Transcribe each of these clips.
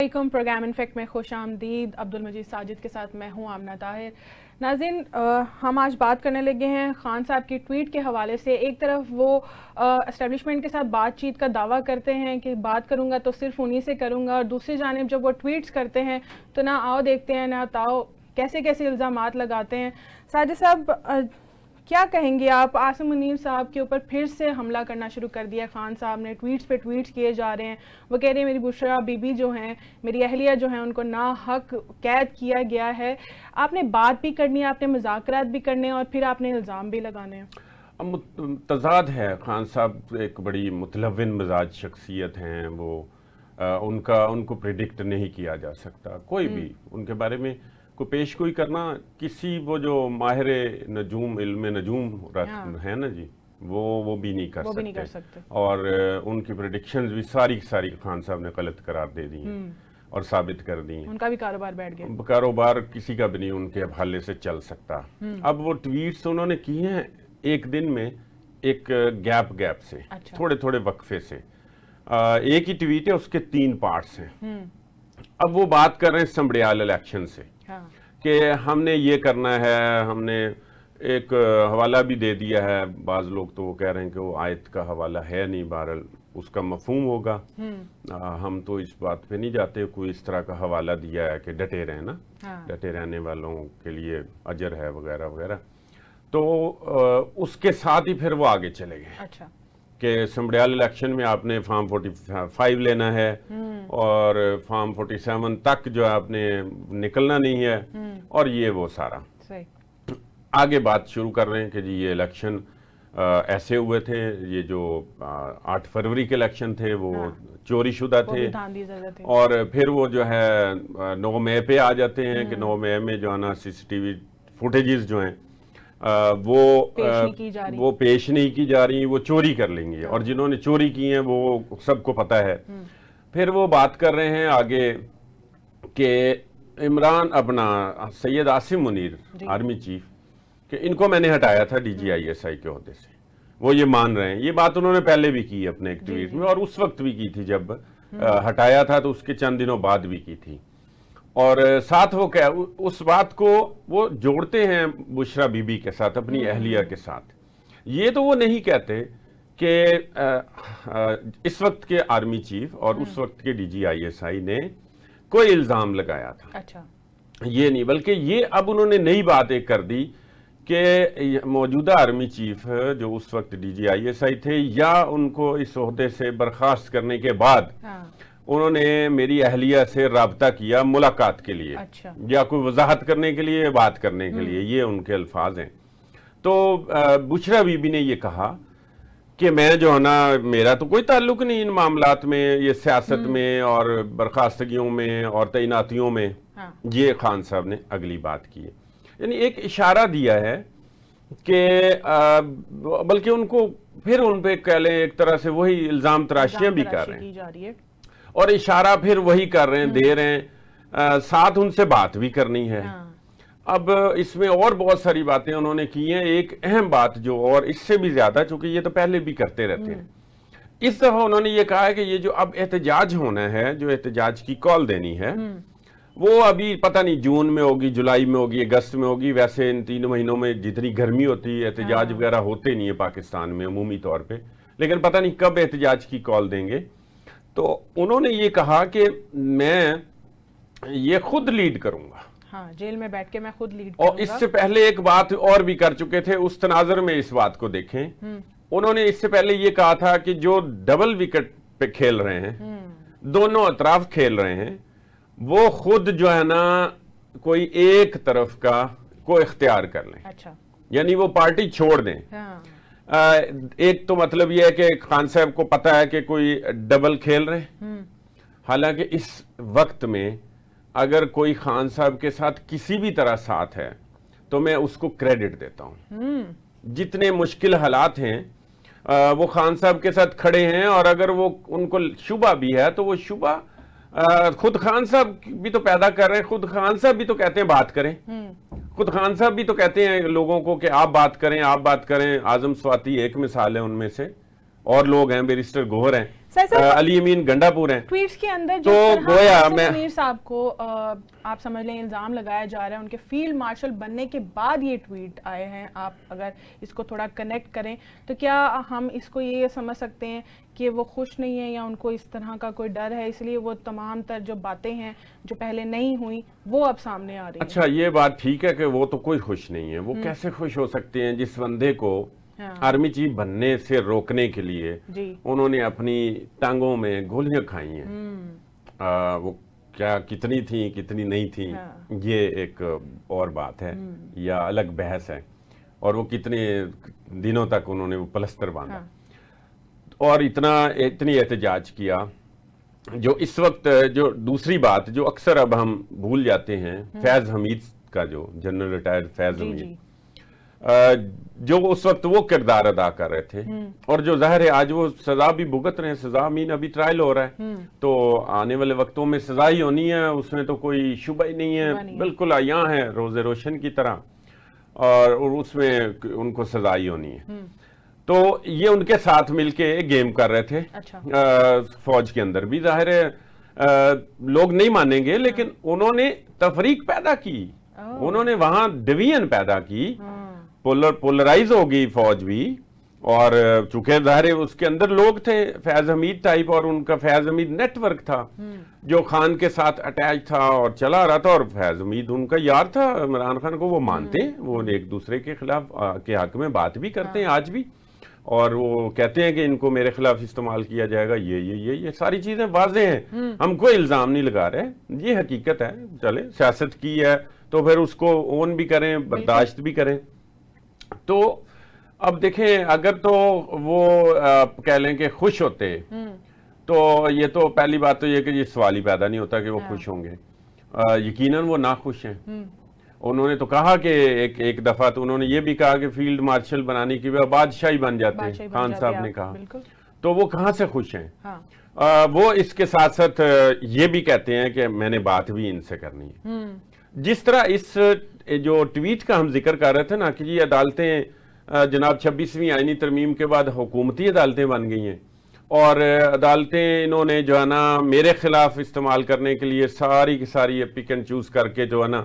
علیکم programme in fact میں خوش آمدید. عبدالمجید ساجد کے ساتھ میں ہوں آمنہ طاہر. ناظرین، ہم آج بات کرنے لگے ہیں خان صاحب کی ٹویٹ کے حوالے سے. ایک طرف وہ اسٹیبلشمنٹ کے ساتھ بات چیت کا دعویٰ کرتے ہیں کہ بات کروں گا تو صرف انہی سے کروں گا، اور دوسری جانب جب وہ ٹویٹس کرتے ہیں تو نہ آؤ دیکھتے ہیں نہ تاؤ کیسے کیسے الزامات لگاتے ہیں. ساجد صاحب، کیا کہیں گے آپ؟ عاصم منیر صاحب کے اوپر پھر سے حملہ کرنا شروع کر دیا خان صاحب نے. ٹویٹس پہ ٹویٹس کیے جا رہے ہیں. وہ کہہ رہے ہیں میری بشرا بی بی جو ہیں، میری اہلیہ جو ہیں، ان کو ناحق قید کیا گیا ہے. آپ نے بات بھی کرنی ہے، آپ نے مذاکرات بھی کرنے ہیں، اور پھر آپ نے الزام بھی لگانے ہیں. تضاد ہے. خان صاحب ایک بڑی متلون مزاج شخصیت ہیں. وہ ان کو پریڈکٹ نہیں کیا جا سکتا. کوئی بھی ان کے بارے میں کو پیش گوئی کرنا، کسی وہ جو ماہر نجوم علم نجوم ہے نا جی، وہ بھی نہیں کر سکتے. اور ان کی پریڈکشنز بھی ساری خان صاحب نے غلط قرار دے دی ہیں اور ثابت کر دی ہیں. ان کا بھی کاروبار بیٹھ گیا. کاروبار کسی کا بھی نہیں ان کے حوالے سے چل سکتا. اب وہ ٹویٹس انہوں نے کیے ہیں ایک دن میں، ایک گیپ سے، تھوڑے وقفے سے. ایک ہی ٹویٹ ہے، اس کے 3 پارٹس ہیں. اب وہ بات کر رہے ہیں سمبڑیال الیکشن سے کہ ہم نے یہ کرنا ہے. ہم نے ایک حوالہ بھی دے دیا ہے. بعض لوگ تو وہ کہہ رہے ہیں کہ وہ آیت کا حوالہ ہے نہیں، بہرحال اس کا مفہوم ہوگا. ہم تو اس بات پہ نہیں جاتے. کوئی اس طرح کا حوالہ دیا ہے کہ ڈٹے رہنا، ڈٹے رہنے والوں کے لیے اجر ہے وغیرہ وغیرہ. تو اس کے ساتھ ہی پھر وہ آگے چلے گئے کہ سمبڑیال الیکشن میں آپ نے فارم 45 لینا ہے اور فارم 47 تک جو آپ نے نکلنا نہیں ہے، اور یہ وہ سارا آگے بات شروع کر رہے ہیں کہ جی یہ الیکشن ایسے ہوئے تھے. یہ جو 8 فروری کے الیکشن تھے وہ چوری شدہ تھے. اور پھر وہ جو ہے 9 مئی پہ آ جاتے ہیں کہ 9 مئی میں جو ہے نا CCTV فوٹیجز جو ہیں وہ پیش نہیں کی جا رہی، وہ چوری کر لیں گے. اور جنہوں نے چوری کی ہیں وہ سب کو پتہ ہے. پھر وہ بات کر رہے ہیں آگے کہ عمران اپنا سید عاصم منیر آرمی چیف، کہ ان کو میں نے ہٹایا تھا DGISI کے عہدے سے. وہ یہ مان رہے ہیں. یہ بات انہوں نے پہلے بھی کی اپنے ایک ٹویٹ میں، اور اس وقت بھی کی تھی جب ہٹایا تھا، تو اس کے چند دنوں بعد بھی کی تھی. اور ساتھ وہ اس بات کو وہ جوڑتے ہیں بشرا بی بی کے ساتھ، اپنی اہلیہ کے ساتھ. یہ تو وہ نہیں کہتے کہ اس وقت کے آرمی چیف اور اس وقت کے DGISI نے کوئی الزام لگایا تھا. یہ نہیں، بلکہ یہ اب انہوں نے نئی بات ایک کر دی کہ موجودہ آرمی چیف جو اس وقت DGISI تھے، یا ان کو اس عہدے سے برخاست کرنے کے بعد انہوں نے میری اہلیہ سے رابطہ کیا ملاقات کے لیے، یا کوئی وضاحت کرنے کے لیے، بات کرنے کے لیے. یہ ان کے الفاظ ہیں. تو بشرا بی بی نے یہ کہا کہ میں جو ہے نا، میرا تو کوئی تعلق نہیں ان معاملات میں، یہ سیاست میں اور برخاستگیوں میں اور تعیناتیوں میں. یہ خان صاحب نے اگلی بات کی ہے. یعنی ایک اشارہ دیا ہے کہ بلکہ ان کو پھر ان پہ کہہ لیں ایک طرح سے وہی الزام تراشیاں بھی کر رہے ہیں، اور اشارہ پھر وہی کر رہے ہیں، دے رہے ہیں. ساتھ ان سے بات بھی کرنی ہے. اب اس میں اور بہت ساری باتیں انہوں نے کی ہیں. ایک اہم بات جو، اور اس سے بھی زیادہ، چونکہ یہ تو پہلے بھی کرتے رہتے ہیں، اس دفعہ انہوں نے یہ کہا ہے کہ یہ جو اب احتجاج ہونا ہے، جو احتجاج کی کال دینی ہے، وہ ابھی پتہ نہیں جون میں ہوگی، جولائی میں ہوگی، اگست میں ہوگی. ویسے ان 3 مہینوں میں جتنی گرمی ہوتی ہے احتجاج وغیرہ ہوتے نہیں ہے پاکستان میں عمومی طور پہ، لیکن پتہ نہیں کب احتجاج کی کال دیں گے. تو انہوں نے یہ کہا کہ میں یہ خود لیڈ کروں گا، جیل میں بیٹھ کے میں خود لیڈ کروں گا. اور اس سے پہلے ایک بات اور بھی کر چکے تھے. اس تناظر میں اس بات کو دیکھیں، انہوں نے اس سے پہلے یہ کہا تھا کہ جو ڈبل وکٹ پہ کھیل رہے ہیں، دونوں اطراف کھیل رہے ہیں، وہ خود جو ہے نا کوئی ایک طرف کا کو اختیار کر لیں. یعنی وہ پارٹی چھوڑ دیں. ایک تو مطلب یہ ہے کہ خان صاحب کو پتا ہے کہ کوئی ڈبل کھیل رہے ہیں. حالانکہ اس وقت میں اگر کوئی خان صاحب کے ساتھ کسی بھی طرح ساتھ ہے تو میں اس کو کریڈٹ دیتا ہوں. جتنے مشکل حالات ہیں وہ خان صاحب کے ساتھ کھڑے ہیں. اور اگر وہ ان کو شبہ بھی ہے تو وہ شبہ خود خان صاحب بھی تو پیدا کر رہے ہیں. خود خان صاحب بھی تو کہتے ہیں بات کریں. خود خان صاحب بھی تو کہتے ہیں لوگوں کو کہ آپ بات کریں، آپ بات کریں. اعظم سواتی ایک مثال ہے ان میں سے، اور لوگ ہیں, بیرسٹر گوہر ہیں, علی امین گنڈاپور ہیں. ٹویٹس کے اندر تو گویا میں منیر صاحب کو آپ سمجھ لیں الزام لگایا جا رہا ہے ان کے فیلڈ مارشل بننے کے بعد یہ ٹویٹ آئے ہیں, آپ اگر اس کو تھوڑا کنیکٹ کریں تو کیا ہم اس کو یہ سمجھ سکتے ہیں کہ وہ خوش نہیں ہیں یا ان کو اس طرح کا کوئی ڈر ہے, اس لیے وہ تمام تر جو باتیں ہیں جو پہلے نہیں ہوئی وہ اب سامنے آ رہی ہیں؟ اچھا, یہ بات ٹھیک ہے کہ وہ تو کوئی خوش نہیں ہے. وہ کیسے خوش ہو سکتے ہیں جس بندے کو آرمی چیف بننے سے روکنے کے لیے انہوں نے اپنی ٹانگوں میں گولیاں کھائی ہیں. وہ کیا کتنی تھیں کتنی نہیں تھیں یہ ایک اور بات ہے یا الگ بحث ہے, اور وہ کتنے دنوں تک انہوں نے وہ پلستر باندھا اور اتنی احتجاج کیا. جو اس وقت جو دوسری بات جو اکثر اب ہم بھول جاتے ہیں, فیض حمید کا جو جنرل ریٹائرڈ فیض حمید, جو اس وقت وہ کردار ادا کر رہے تھے, اور جو ظاہر ہے آج وہ سزا بھی بھگت رہے ہیں. سزا امین ابھی ٹرائل ہو رہا ہے تو آنے والے وقتوں میں سزا ہی ہونی ہے, اس میں تو کوئی شبہ ہی نہیں ہے, بالکل عیاں ہے روز روشن کی طرح, اور اس میں ان کو سزا ہی ہونی ہے. تو یہ ان کے ساتھ مل کے گیم کر رہے تھے فوج کے اندر بھی. ظاہر ہے لوگ نہیں مانیں گے لیکن انہوں نے تفریق پیدا کی, انہوں نے وہاں ڈویژن پیدا کی, پولرائز ہو گئی فوج بھی. اور چونکہ ظاہر ہے اس کے اندر لوگ تھے فیض حمید ٹائپ, اور ان کا فیض حمید نیٹ ورک تھا جو خان کے ساتھ اٹیچ تھا اور چلا رہا تھا, اور فیض حمید ان کا یار تھا عمران خان کو. وہ مانتے ہیں, وہ ایک دوسرے کے خلاف کے حق میں بات بھی کرتے ہیں آج بھی, اور وہ کہتے ہیں کہ ان کو میرے خلاف استعمال کیا جائے گا. یہ ساری چیزیں واضح ہیں, ہم کوئی الزام نہیں لگا رہے, یہ حقیقت ہے. چلے سیاست کی ہے تو پھر اس کو اون بھی کریں, برداشت بھی کریں. تو اب دیکھیں اگر تو وہ کہہ لیں کہ خوش ہوتے تو یہ تو پہلی بات تو یہ کہ یہ سوال ہی پیدا نہیں ہوتا کہ وہ خوش ہوں گے. یقیناً وہ ناخوش ہیں. انہوں نے تو کہا کہ ایک دفعہ تو انہوں نے یہ بھی کہا کہ فیلڈ مارشل بنانے کی بادشاہی بن جاتے ہیں, خان صاحب نے کہا. تو وہ کہاں سے خوش ہیں؟ وہ اس کے ساتھ ساتھ یہ بھی کہتے ہیں کہ میں نے بات بھی ان سے کرنی ہے. جس طرح اس جو ٹویٹ کا ہم ذکر کر رہے تھے نا کہ یہ عدالتیں جناب 26ویں آئینی ترمیم کے بعد حکومتی عدالتیں بن گئی ہیں, اور عدالتیں انہوں نے جو ہے نا میرے خلاف استعمال کرنے کے لیے ساری کی ساری پک اینڈ چوز کر کے جو ہے نا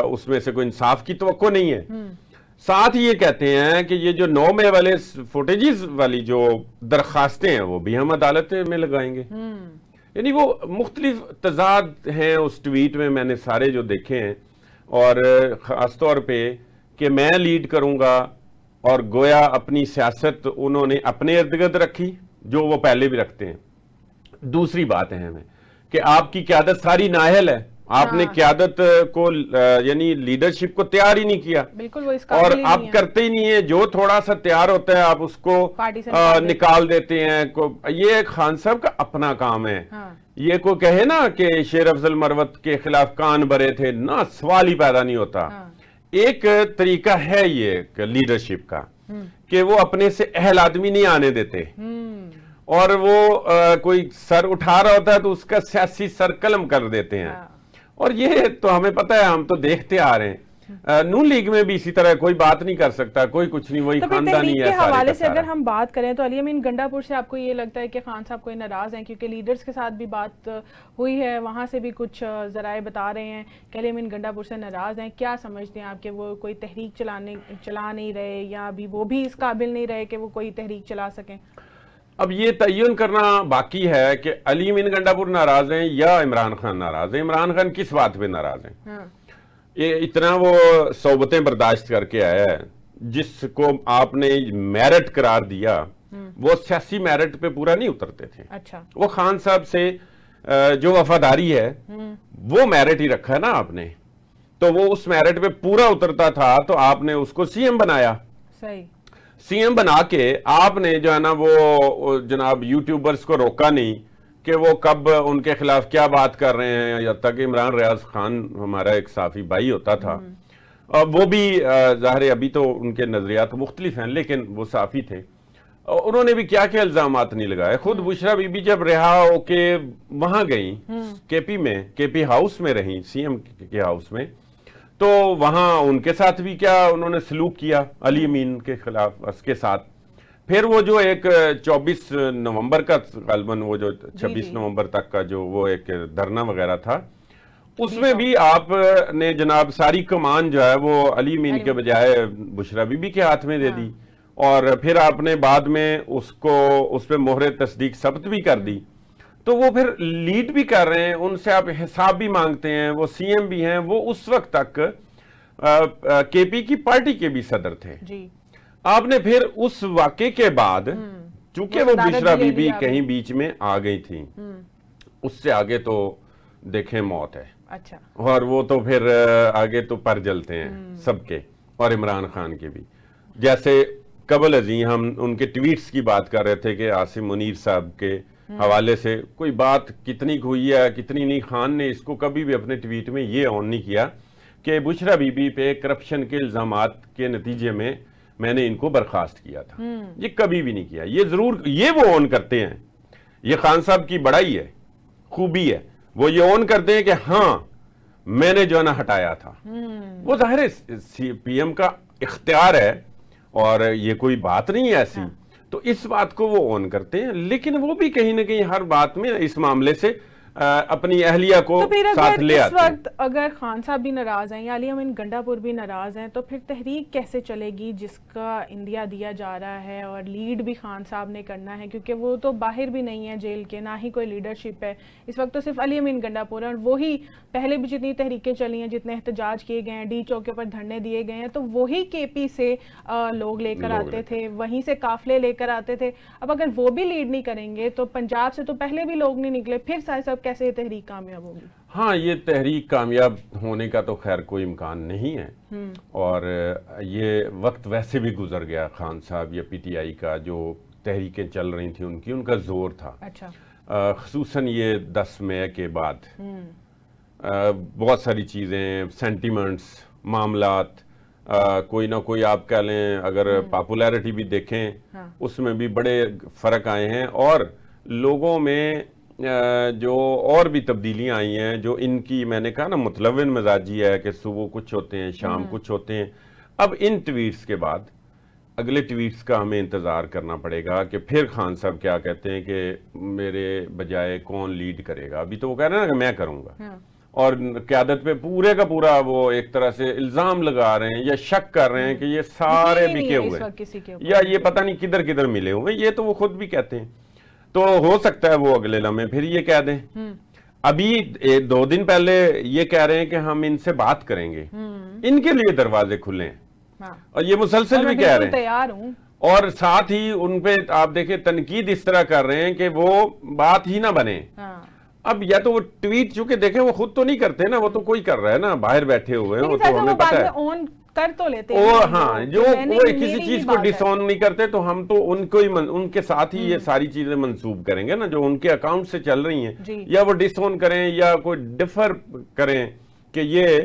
اس میں سے کوئی انصاف کی توقع نہیں ہے. ساتھ یہ کہتے ہیں کہ یہ جو 9 مئی والے فوٹیجز والی جو درخواستیں ہیں وہ بھی ہم عدالت میں لگائیں گے. یعنی وہ مختلف تضاد ہیں اس ٹویٹ میں, میں نے سارے جو دیکھے ہیں, اور خاص طور پہ کہ میں لیڈ کروں گا, اور گویا اپنی سیاست انہوں نے اپنے ارد گرد رکھی جو وہ پہلے بھی رکھتے ہیں. دوسری بات ہے ہمیں کہ آپ کی قیادت ساری نااہل ہے, آپ نے قیادت کو یعنی لیڈرشپ کو تیار ہی نہیں کیا, اور آپ کرتے ہی نہیں ہیں. جو تھوڑا سا تیار ہوتا ہے آپ اس کو نکال دیتے ہیں. یہ خان صاحب کا اپنا کام ہے. یہ کوئی کہے نا کہ شیر افضل مروت کے خلاف کان بھرے تھے, نہ سوال ہی پیدا نہیں ہوتا. ایک طریقہ ہے یہ لیڈرشپ کا کہ وہ اپنے سے اہل آدمی نہیں آنے دیتے, اور وہ کوئی سر اٹھا رہا ہوتا ہے تو اس کا سیاسی سر قلم کر دیتے ہیں. اور یہ تو ہمیں پتہ ہے, ہم تو دیکھتے آ رہے ہیں. نون لیگ میں بھی اسی طرح کوئی بات نہیں کر سکتا, کوئی کچھ نہیں, وہی خاندانی ہے. کے حوالے سے اگر ہم بات کریں تو علی امین گنڈاپور سے آپ کو یہ لگتا ہے کہ خان صاحب کوئی ناراض ہیں کیونکہ لیڈرز کے ساتھ بھی بات ہوئی ہے, وہاں سے بھی کچھ ذرائع بتا رہے ہیں کہ علی امین گنڈاپور سے ناراض ہیں. کیا سمجھتے ہیں آپ کہ وہ کوئی تحریک چلا نہیں رہے, یا ابھی وہ بھی اس قابل نہیں رہے کہ وہ کوئی تحریک چلا سکیں؟ اب یہ تعین کرنا باقی ہے کہ علی امین گنڈاپور ناراض ہیں یا عمران خان ناراض ہیں. عمران خان کس بات پہ ناراض ہیں؟ یہ اتنا وہ صحبتیں برداشت کر کے آیا ہے, جس کو آپ نے میرٹ قرار دیا وہ سیاسی میرٹ پہ پورا نہیں اترتے تھے. وہ خان صاحب سے جو وفاداری ہے وہ میرٹ ہی رکھا ہے نا آپ نے, تو وہ اس میرٹ پہ پورا اترتا تھا تو آپ نے اس کو سی ایم بنایا. سی ایم بنا کے آپ نے جو ہے نا وہ جناب یوٹیوبرز کو روکا نہیں کہ وہ کب ان کے خلاف کیا بات کر رہے ہیں. یا تک عمران ریاض خان ہمارا ایک صحافی بھائی ہوتا تھا, وہ بھی ظاہر ہے ابھی تو ان کے نظریات مختلف ہیں لیکن وہ صحافی تھے, انہوں نے بھی کیا کیا الزامات نہیں لگائے. خود بشرا بی بی جب رہا ہو کے وہاں گئیں کے پی ہاؤس میں رہیں, سی ایم کے ہاؤس میں, تو وہاں ان کے ساتھ بھی کیا انہوں نے سلوک کیا علی امین کے خلاف اس کے ساتھ. پھر وہ جو ایک 24 نومبر کا غالباً وہ جو 26 نومبر تک کا جو وہ ایک دھرنا وغیرہ تھا، اس میں بھی آپ نے جناب ساری کمان جو ہے وہ علی امین کے بجائے بشرا بی بی کے ہاتھ میں دے دی، اور پھر آپ نے بعد میں اس پہ مہر تصدیق ثبت بھی کر دی. تو وہ پھر لیڈ بھی کر رہے ہیں، ان سے آپ حساب بھی مانگتے ہیں، وہ سی ایم بھی ہیں، وہ اس وقت تک کے پی کی پارٹی کے بھی صدر تھے. آپ نے پھر اس واقعے کے بعد چونکہ وہ بشرا بی بی کہیں بیچ میں آ گئی تھی، اس سے آگے تو دیکھیں موت ہے. اچھا. اور وہ تو پھر آگے تو پر جلتے ہیں سب کے، اور عمران خان کے بھی. جیسے قبل ازیں ہم ان کے ٹویٹس کی بات کر رہے تھے کہ عاصم منیر صاحب کے حوالے سے کوئی بات کتنی ہوئی ہے کتنی نہیں، خان نے اس کو کبھی بھی اپنے ٹویٹ میں یہ آن نہیں کیا کہ بشرا بی بی پہ کرپشن کے الزامات کے نتیجے میں نے ان کو برخاست کیا تھا. یہ کبھی بھی نہیں کیا. یہ ضرور یہ وہ آن کرتے ہیں، یہ خان صاحب کی بڑائی ہے، خوبی ہے، وہ یہ آن کرتے ہیں کہ ہاں میں نے جو ہے نا ہٹایا تھا. وہ ظاہر ہے پی ایم کا اختیار ہے اور یہ کوئی بات نہیں ہے ایسی، تو اس بات کو وہ آن کرتے ہیں. لیکن وہ بھی کہیں نہ کہیں ہر بات میں اس معاملے سے اپنی اہلیہ کو ساتھ لے آتے ہیں. اس وقت اگر خان صاحب بھی ناراض ہیں یا علی امین گنڈا پور بھی ناراض ہیں تو پھر تحریک کیسے چلے گی جس کا اندیا دیا جا رہا ہے، اور لیڈ بھی خان صاحب نے کرنا ہے کیونکہ وہ تو باہر بھی نہیں ہے جیل کے، نہ ہی کوئی لیڈرشپ ہے اس وقت. تو صرف علی امین گنڈا پور ہے، اور وہی پہلے بھی جتنی تحریکیں چلی ہیں، جتنے احتجاج کیے گئے ہیں، ڈی چوک کے اوپر دھرنے دیے گئے ہیں، تو وہی کے پی سے لوگ لے کر آتے تھے، وہیں سے قافلے لے کر آتے تھے. اب اگر وہ بھی لیڈ نہیں کریں گے تو پنجاب سے تو پہلے بھی لوگ نہیں نکلے، پھر صاحب کیسے یہ تحریک کامیاب ہوگی؟ ہاں، یہ تحریک کامیاب ہونے کا تو خیر کوئی امکان نہیں ہے. اور یہ وقت ویسے بھی گزر گیا خان صاحب یا پی ٹی آئی کا جو تحریکیں چل رہی تھیں ان کا زور تھا. اچھا. خصوصاً یہ 10 مئی کے بعد بہت ساری چیزیں، سینٹیمنٹس، معاملات، کوئی نہ کوئی آپ کہہ لیں، اگر پاپولیرٹی بھی دیکھیں اس میں بھی بڑے فرق آئے ہیں، اور لوگوں میں جو اور بھی تبدیلیاں آئی ہیں جو ان کی میں نے کہا نا متلون مزاجی ہے کہ صبح کچھ ہوتے ہیں شام کچھ ہوتے ہیں. اب ان ٹویٹس کے بعد اگلے ٹویٹس کا ہمیں انتظار کرنا پڑے گا کہ پھر خان صاحب کیا کہتے ہیں کہ میرے بجائے کون لیڈ کرے گا. ابھی تو وہ کہہ رہے ہیں نا کہ میں کروں گا، اور قیادت پہ پورے کا پورا وہ ایک طرح سے الزام لگا رہے ہیں یا شک کر رہے ہیں کہ یہ سارے بکے ہوئے ہیں یا یہ پتہ نہیں کدھر کدھر ملے ہوئے. یہ تو وہ خود بھی کہتے ہیں. تو ہو سکتا ہے وہ اگلے لمحے پھر یہ کہہ دیں. ابھی 2 دن پہلے یہ کہہ رہے ہیں کہ ہم ان سے بات کریں گے، ان کے لیے دروازے کھلے ہیں، اور یہ مسلسل بھی کہہ رہے ہیں. تیار ہوں. اور ساتھ ہی ان پہ آپ دیکھیں تنقید اس طرح کر رہے ہیں کہ وہ بات ہی نہ بنے. اب یا تو وہ ٹویٹ چونکہ دیکھیں وہ خود تو نہیں کرتے نا، وہ تو کوئی کر رہا ہے نا، باہر بیٹھے ہوئے ہیں، وہ تو ہمیں پتہ ہے کر تو لیتے ہیں. ہاں، جو وہ کسی چیز کو ڈس آن نہیں کرتے تو ہم تو ان کے ساتھ ہی یہ ساری چیزیں منسوب کریں گے نا جو ان کے اکاؤنٹ سے چل رہی ہیں، یا وہ ڈس آن کریں یا کوئی ڈفر کریں کہ یہ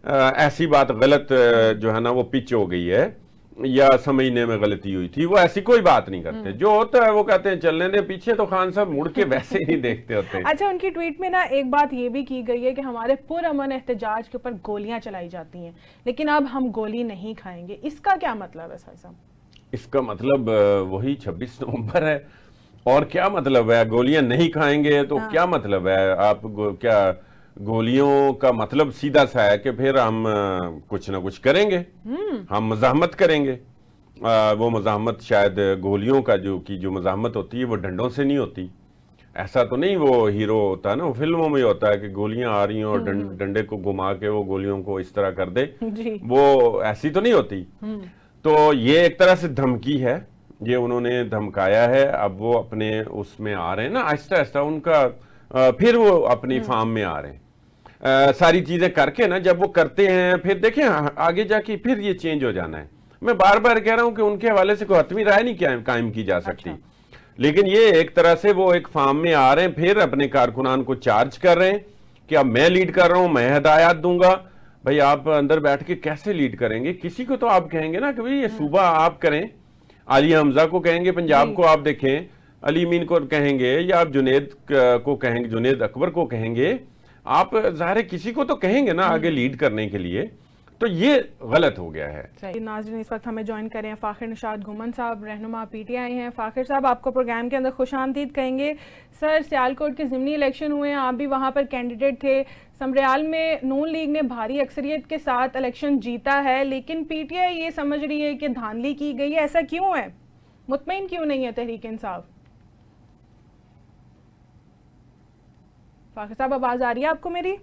ایسی بات غلط جو ہے نا وہ پچ ہو گئی ہے یا سمجھنے میں غلطی ہوئی تھی، وہ ایسی کوئی بات نہیں کرتے. جو ہوتا ہے وہ کہتے ہیں چلنے دیں پیچھے. تو خان صاحب مڑ کے ویسے ہی دیکھتے ہوتے ہیں. اچھا، ان کی ٹویٹ میں نا ایک بات یہ بھی کی گئی ہے کہ ہمارے پرامن احتجاج کے اوپر گولیاں چلائی جاتی ہیں لیکن اب ہم گولی نہیں کھائیں گے. اس کا کیا مطلب ہے صاحب؟ اس کا مطلب وہی 26 نومبر ہے. اور کیا مطلب ہے گولیاں نہیں کھائیں گے تو کیا مطلب ہے؟ آپ کیا گولیوں کا مطلب سیدھا سا ہے کہ پھر ہم کچھ نہ کچھ کریں گے، ہم مزاحمت کریں گے. وہ مزاحمت شاید گولیوں کا جو مزاحمت ہوتی ہے وہ ڈنڈوں سے نہیں ہوتی. ایسا تو نہیں وہ ہیرو ہوتا ہے نا، وہ فلموں میں ہوتا ہے کہ گولیاں آ رہی ہیں اور ڈنڈے کو گھما کے وہ گولیوں کو اس طرح کر دے. وہ ایسی تو نہیں ہوتی. تو یہ ایک طرح سے دھمکی ہے، یہ انہوں نے دھمکایا ہے. اب وہ اپنے اس میں آ رہے ہیں نا آہستہ آہستہ، ان کا پھر وہ اپنی فارم میں آ رہے ہیں ساری چیزیں کر کے نا. جب وہ کرتے ہیں پھر دیکھیں آگے جا کے پھر یہ چینج ہو جانا ہے. میں بار بار کہہ رہا ہوں کہ ان کے حوالے سے کوئی حتمی رائے نہیں قائم کی جا سکتی. لیکن یہ ایک طرح سے وہ ایک فارم میں آ رہے ہیں، پھر اپنے کارکنان کو چارج کر رہے ہیں کہ اب میں لیڈ کر رہا ہوں، میں ہدایات دوں گا. بھائی آپ اندر بیٹھ کے کیسے لیڈ کریں گے؟ کسی کو تو آپ کہیں گے نا کہ یہ صوبہ آپ کریں. عالیہ حمزہ کو کہیں گے پنجاب کو، آپ دیکھیں علی امین کو کہیں گے، یا آپ جنید کو کہیں گے، جنید اکبر کو کہیں گے. آپ ظاہر کسی کو تو کہیں گے نا آگے لیڈ کرنے کے لیے. تو یہ غلط ہو گیا ہے. ناظرین اس وقت ہمیں جوائن کریں فاخر نشاد گھمن صاحب، رہنما پی ٹی آئی ہیں. فاخر صاحب آپ کو پروگرام کے اندر خوش آمدید کہیں گے. سر سیالکوٹ کے ضمنی الیکشن ہوئے ہیں، آپ بھی وہاں پر کینڈیڈیٹ تھے. سمریال میں نون لیگ نے بھاری اکثریت کے ساتھ الیکشن جیتا ہے، لیکن پی ٹی آئی یہ سمجھ رہی ہے کہ دھاندلی کی گئی ہے. ایسا کیوں ہے؟ مطمئن کیوں نہیں ہے تحریک انصاف؟ فاخر صاحب آواز آ رہی ہے آپ کو میری؟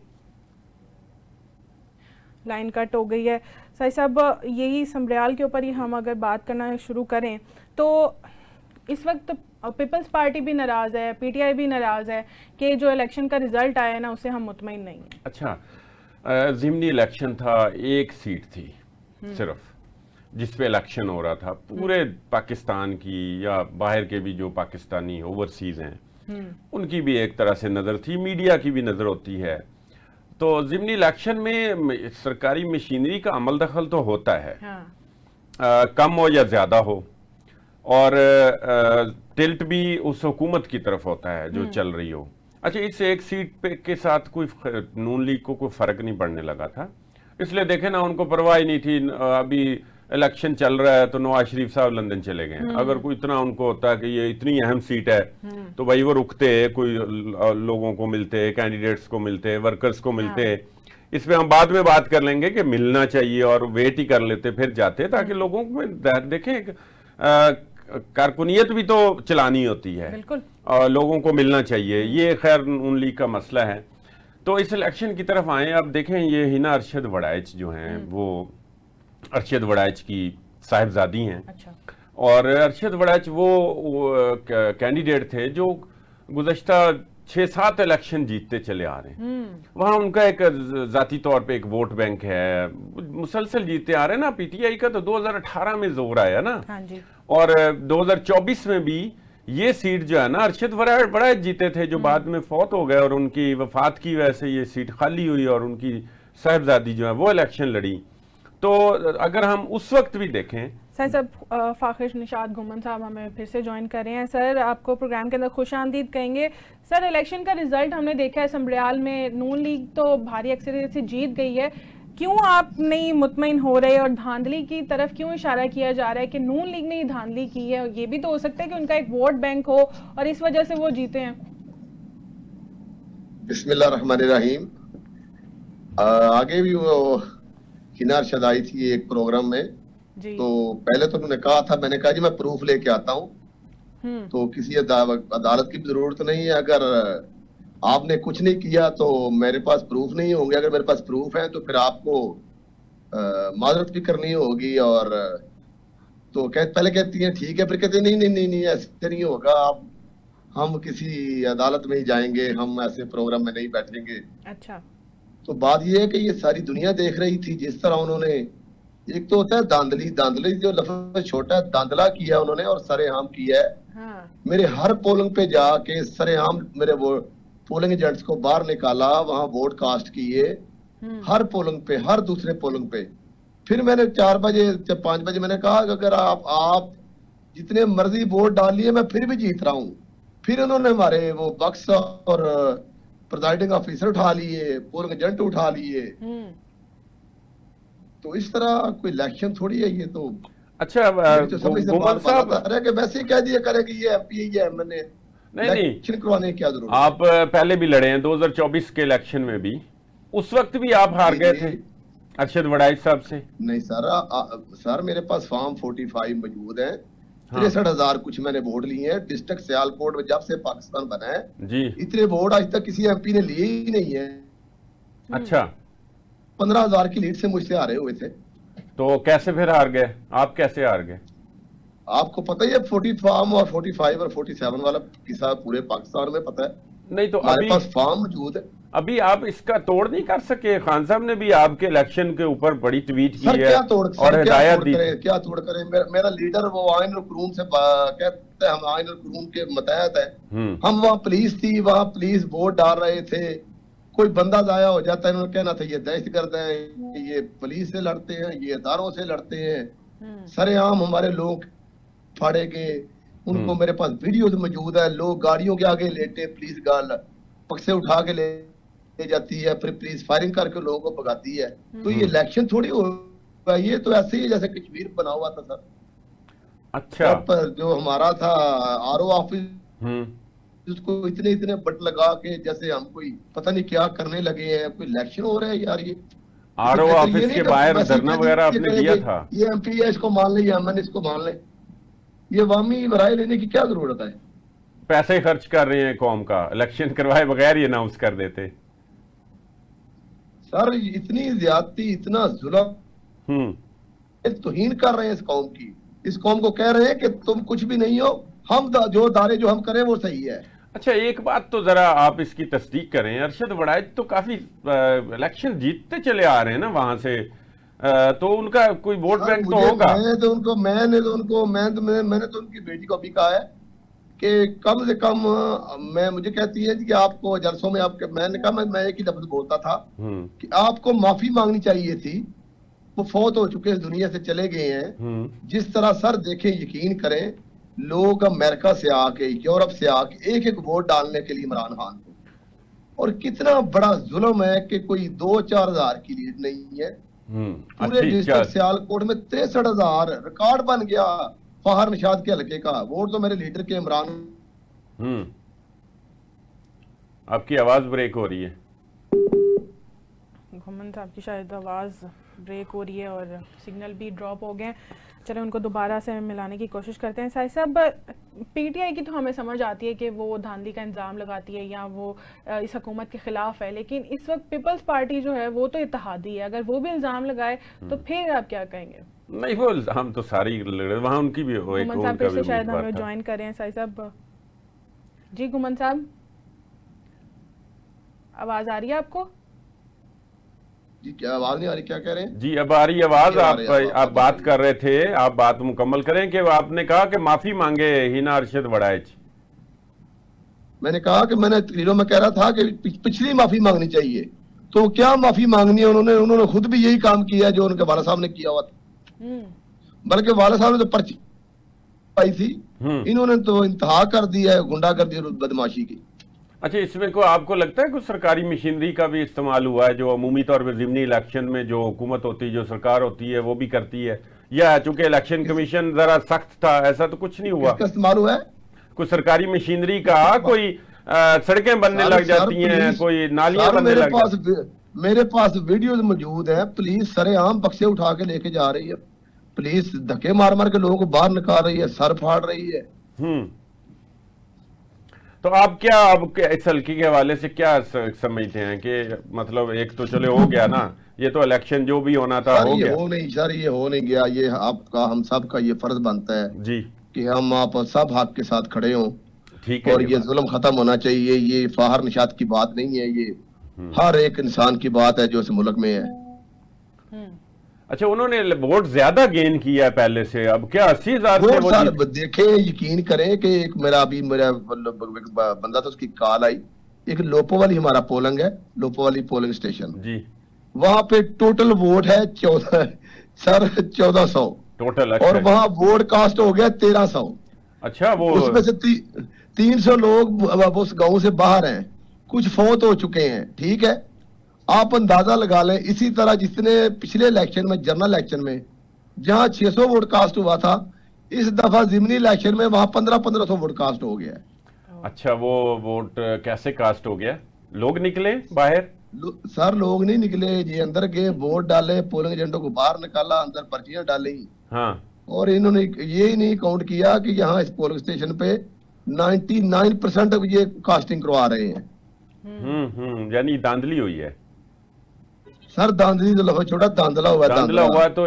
لائن کٹ ہو گئی ہے. سائی صاحب یہی سمریال کے اوپر ہی ہم اگر بات کرنا شروع کریں تو اس وقت پیپلز پارٹی بھی ناراض ہے، پی ٹی آئی بھی ناراض ہے کہ جو الیکشن کا رزلٹ آیا نا اسے ہم مطمئن نہیں ہیں. اچھا، ضمنی الیکشن تھا، ایک سیٹ تھی صرف جس پہ الیکشن ہو رہا تھا. پورے پاکستان کی یا باہر کے بھی جو پاکستانی اوورسیز ہیں ان کی بھی ایک طرح سے نظر تھی، میڈیا کی بھی نظر ہوتی ہے. تو ضمنی الیکشن میں سرکاری مشینری کا عمل دخل تو ہوتا ہے، کم ہو یا زیادہ ہو، اور ٹلٹ بھی اس حکومت کی طرف ہوتا ہے جو چل رہی ہو. اچھا، اس ایک سیٹ پہ کے ساتھ کوئی نون لیگ کو کوئی فرق نہیں پڑنے لگا تھا، اس لیے دیکھیں نا ان کو پرواہ ہی نہیں تھی. ابھی الیکشن چل رہا ہے تو نواز شریف صاحب لندن چلے گئے. اگر کوئی اتنا ان کو ہوتا ہے کہ یہ اتنی اہم سیٹ ہے تو بھائی وہ رکتے، کوئی لوگوں کو ملتے، کینڈیڈیٹس کو ملتے، ورکرز کو ملتے. اس پہ ہم بعد میں بات کر لیں گے کہ ملنا چاہیے، اور ویٹ ہی کر لیتے پھر جاتے، تاکہ لوگوں کو دیکھیں کارکنیت بھی تو چلانی ہوتی ہے، اور لوگوں کو ملنا چاہیے. یہ خیر نون لیگ کا مسئلہ ہے. تو اس الیکشن کی طرف آئیں. اب دیکھیں یہ ہنا ارشد وڑائچ جو ہیں وہ ارشد وڑائچ کی صاحبزادی ہیں. اور ارشد وڑائچ وہ کینڈیڈیٹ تھے جو گزشتہ 6-7 الیکشن جیتتے چلے آ رہے ہیں. وہاں ان کا ایک ذاتی طور پہ ایک ووٹ بینک ہے، مسلسل جیتے آ رہے ہیں نا. پی ٹی آئی کا تو 2018 میں زور آیا نا، اور 2024 میں بھی یہ سیٹ جو ہے نا ارشد وڑائچ جیتے تھے، جو بعد میں فوت ہو گئے، اور ان کی وفات کی وجہ سے یہ سیٹ خالی ہوئی اور ان کی صاحبزادی جو ہے وہ الیکشن لڑی. تو اگر ہم اس وقت بھی دیکھیں. سر صاحب فاخر نشاد گھمن صاحب ہمیں پھر سے جوائن کر رہے ہیں. سر آپ کو پروگرام کے اندر خوش آمدید کہیں گے. سر الیکشن کا رزلٹ ہم نے دیکھا ہے سمریال میں، نون لیگ تو بھاری اکثریت سے جیت گئی ہے. کیوں آپ نہیں مطمئن ہو رہے، اور دھاندلی کی طرف کیوں اشارہ کیا جا رہا ہے کہ نون لیگ نے دھاندلی کی ہے؟ یہ بھی تو ہو سکتا ہے کہ ان کا ایک ووٹ بینک ہو اور اس وجہ سے وہ جیتے ہیں. بسم اللہ الرحمن الرحیم. آگے بھی وہ ہنا ارشد آئی تھی ایک پروگرام میں، تو پہلے تو انہوں نے کہا تھا، میں نے کہا جی میں پروف لے کے آتا ہوں. تو کسی عدالت کی بھی ضرورت نہیں ہے. اگر آپ نے کچھ نہیں کیا تو میرے پاس پروف نہیں ہوں گے. اگر میرے پاس پروف ہے تو پھر آپ کو معذرت بھی کرنی ہوگی. اور تو پہلے کہتی ہیں ٹھیک ہے، پھر کہتے ہیں نہیں ایسے نہیں ہوگا، ہم کسی عدالت میں ہی جائیں گے، ہم ایسے پروگرام میں نہیں بیٹھیں گے. اچھا، تو بات یہ ہے کہ یہ ساری دنیا دیکھ رہی تھی جس طرح انہوں نے، ایک تو ہوتا ہے داندلی جو لفظ چھوٹا ہے، داندلا کیا انہوں نے اور سر عام کیا ہے. میرے ہر پولنگ پہ جا کے سر عام میرے وہ پولنگ ایجنٹس کو باہر نکالا، وہاں ووٹ کاسٹ کیے ہر پولنگ پہ، ہر دوسرے پولنگ پہ. پھر میں نے 4 بجے 5 بجے میں نے کہا کہ اگر آپ جتنے مرضی ووٹ ڈالیے میں پھر بھی جیت رہا ہوں. پھر انہوں نے ہمارے وہ بکس اور پریزائڈنگ آفیسر اٹھا لیے، پولنگ ایجنٹ اٹھا لیے. تو اس طرح کوئی الیکشن تھوڑی ہے یہ. تو اچھا گھمن صاحب کہ ویسے ہی کہہ دیا کرے کہ یہ ایم پی ہے، میں نے الیکشن کروانے کی کیا ضرورت ہے. آپ پہلے بھی لڑے ہیں 2024 کے الیکشن میں بھی، اس وقت بھی آپ ہار گئے تھے ارشد وڑائچ صاحب سے. نہیں سر میرے پاس فارم 45 موجود ہے، 63,000 کچھ میں نے ووٹ لیے ہیں. ڈسٹرکٹ سیالکوٹ میں جب سے پاکستان بنا ہے جی اتنے ووٹ آج تک کسی ایم پی نے لیے ہی نہیں ہے. اچھا، 15,000 کی لیڈ سے مجھ سے ہارے ہوئے تھے. تو کیسے پھر ہار گئے آپ؟ کیسے ہار گئے؟ آپ کو پتہ ہی ہے 40 فارم اور 45 اور 47 والا قصہ پورے پاکستان میں پتہ ہے. نہیں تو ہمارے پاس فارم موجود ہے. ابھی آپ اس کا توڑ نہیں کر سکے؟ خان صاحب نے بھی آپ کے الیکشن کے اوپر بڑی ٹویٹ کی ہے اور ہدایت دی. کیا توڑ کریں؟ میرا لیڈر وہ آئین القانون سے کہتے ہیں، ہم آئین القانون کے متحد ہیں. ہم وہاں پولیس تھی، وہاں پولیس ووٹ ڈال رہے تھے، کوئی بندہ ضائع ہو جاتا ہے انہوں نے کہنا تھا یہ دہشت گرد ہیں، یہ پولیس سے لڑتے ہیں، یہ اداروں سے لڑتے ہیں. سر عام ہمارے لوگ پھاڑے گئے. ان کو میرے پاس ویڈیوز موجود ہے، لوگ گاڑیوں کے آگے لیٹے، پولیس گارڈ پکسے اٹھا کے لے جاتی ہے, پھر پولیس فائرنگ کر کے لوگوں کو بھگاتی ہے. تو یہ الیکشن تھوڑی ہوگا, یہ تو ایسے ہی جیسے کشمیر بنا ہوا تھا سر. اچھا, جو ہمارا تھا RO آفس, اس کو اتنے بٹ لگا کے جیسے ہم کوئی پتہ نہیں کیا کرنے لگے ہیں, کوئی الیکشن ہو رہا ہے یار. یہ RO آفس کے باہر دھرنا وغیرہ آپ نے دیا تھا. یہ MP ہے, اس کو مان لیں, یہ MN اس کو مان لیں. یہ عوامی رائے لینے کی کیا ضرورت ہے؟ پیسے خرچ کر رہے ہیں قوم کا, الیکشن کروائے بغیر یہ اناؤنس کر دیتے. سر اتنی زیادتی, اتنا ظلم, توہین کر رہے ہیں اس قوم کی. اس قوم کو کہہ رہے ہیں کہ تم کچھ بھی نہیں ہو, ہم جو دارے جو ہم کریں وہ صحیح ہے. اچھا, ایک بات تو ذرا آپ اس کی تصدیق کریں, ارشد وڑائچ تو کافی الیکشن جیتتے چلے آ رہے ہیں نا وہاں سے, تو ان کا کوئی ووٹ بینک تو ہوگا. میں نے تو ان کی بیٹی کو بھی کہا ہے کہ کم سے کم مجھے کہتی ہے کہ آپ کو جلسوں میں میں نے کہا, میں ایک ہی لفظ بولتا تھا کہ آپ کو معافی مانگنی چاہیے تھی. وہ فوت ہو چکے, اس دنیا سے چلے گئے ہیں. جس طرح سر دیکھیں, یقین کریں, لوگ امریکہ سے آ کے, یورپ سے آ کے ایک ووٹ ڈالنے کے لیے عمران خان کو, اور کتنا بڑا ظلم ہے کہ کوئی 2-4 ہزار کی لیڈ نہیں ہے. پورے ڈسٹرکٹ سیالکوٹ میں 63,000 ریکارڈ بن گیا فاہر نشاد کے حلقے کا. ووٹ تو میرے لیڈر کے عمران. آپ کی آواز بریک ہو رہی ہے. گھمن صاحب کی شاید آواز بریک ہو رہی ہے اور سگنل بھی ڈراپ ہو گئے. چلیں ان کو دوبارہ سے ملانے کی کوشش کرتے ہیں. سائد صاحب, PTI کی تو ہمیں سمجھ آتی ہے کہ وہ دھاندلی کا الزام لگاتی ہے یا وہ اس حکومت کے خلاف ہے, لیکن اس وقت پیپلز پارٹی جو ہے وہ تو اتحادی ہے. اگر وہ بھی الزام لگائے تو پھر آپ کیا کہیں گے؟ نہیں, وہ الزام تو ساری وہاں ان کی بھی ہو. گھمن صاحب پھر سے شاید ہمیں جوائن کریں ہیں. سائد صاحب, جی گھمن صاحب آواز آ رہی ہے آپ کو؟ جی کیا آواز نہیں آ رہی, کیا کہہ رہے ہیں؟ جی اب آ رہی آواز. آپ بات کر رہے تھے, آپ بات مکمل کریں کہ آپ نے کہا کہ معافی مانگے ہینا ارشد وڑائچ. میں نے کہا کہ میں نے تقریروں میں کہہ رہا تھا کہ پچھلی معافی مانگنی چاہیے. تو کیا معافی مانگنی ہے؟ انہوں نے خود بھی یہی کام کیا جو ان کے والد صاحب نے کیا ہوا تھا. بلکہ والد صاحب نے تو پرچی پائی تھی, انہوں نے تو انتہا کر دیا ہے گنڈا کر دیا بدماشی کی. اچھا, اس میں آپ کو لگتا ہے کہ سرکاری مشینری کا بھی استعمال ہوا ہے جو عمومی طور پر ضمنی الیکشن میں جو حکومت ہوتی ہے, جو سرکار ہوتی ہے, وہ بھی کرتی ہے, یا چونکہ الیکشن کمیشن ذرا سخت تھا ایسا تو کچھ نہیں ہوا؟ کس کا استعمال ہوا ہے؟ کوئی سرکاری مشینری کا, کوئی سڑکیں بننے لگ جاتی ہیں, کوئی نالیاں بننے لگ جاتی ہیں. میرے پاس ویڈیوز موجود ہیں. پولیس سرے عام بکسے اٹھا کے لے کے جا رہی ہے, پولیس دھکے مار مار کے لوگوں کو باہر نکال رہی ہے, سر پھاڑ رہی ہے. تو آپ کیا اب اس حلقے کے حوالے سے کیا سمجھتے ہیں کہ مطلب ایک تو چلے ہو گیا نا, یہ تو الیکشن جو بھی ہونا تھا ہو گیا. یہ ہو نہیں گیا. یہ آپ کا, ہم سب کا یہ فرض بنتا ہے جی کہ ہم آپ سب حق کے ساتھ کھڑے ہوں, اور یہ ظلم ختم ہونا چاہیے. یہ فاہر نشاد کی بات نہیں ہے, یہ ہر ایک انسان کی بات ہے جو اس ملک میں ہے. اچھا, انہوں نے ووٹ زیادہ گین کیا ہے پہلے سے, اب کیا 80,000 سے دیکھیں, یقین کریں کہ ایک میرا بندہ تھا, اس کی کال آئی, ایک لوپو والی ہمارا پولنگ ہے, لوپو والی پولنگ اسٹیشن, جی وہاں پہ ٹوٹل ووٹ ہے 1400 ٹوٹل, اور وہاں ووٹ کاسٹ ہو گیا 1300. اچھا, وہ اس میں سے 300 لوگ اس گاؤں سے باہر ہیں, کچھ فوت ہو چکے ہیں. ٹھیک ہے, آپ اندازہ لگا لیں. اسی طرح جتنے پچھلے الیکشن میں, جنرل الیکشن میں جہاں 600 ووٹ کاسٹ ہوا تھا, اس دفعہ ضمنی الیکشن میں وہاں 1500 ووٹ کاسٹ ہو گیا ہے. اچھا, وہ ووٹ کیسے کاسٹ ہو گیا؟ لوگ نکلے باہر؟ سر لوگ نہیں نکلے جی, اندر گئے, ووٹ ڈالے, پولنگ ایجنٹوں کو باہر نکالا, اندر پرچیاں ڈالی, اور انہوں نے یہ نہیں کاؤنٹ کیا کہ یہاں اس پولنگ اسٹیشن پہ 99% یہ کاسٹنگ کروا رہے ہیں. یعنی داندلی ہوئی ہے سر. داندلی تو لفظ چھوٹا, داندلا ہوا ہے. داندلا ہوا تو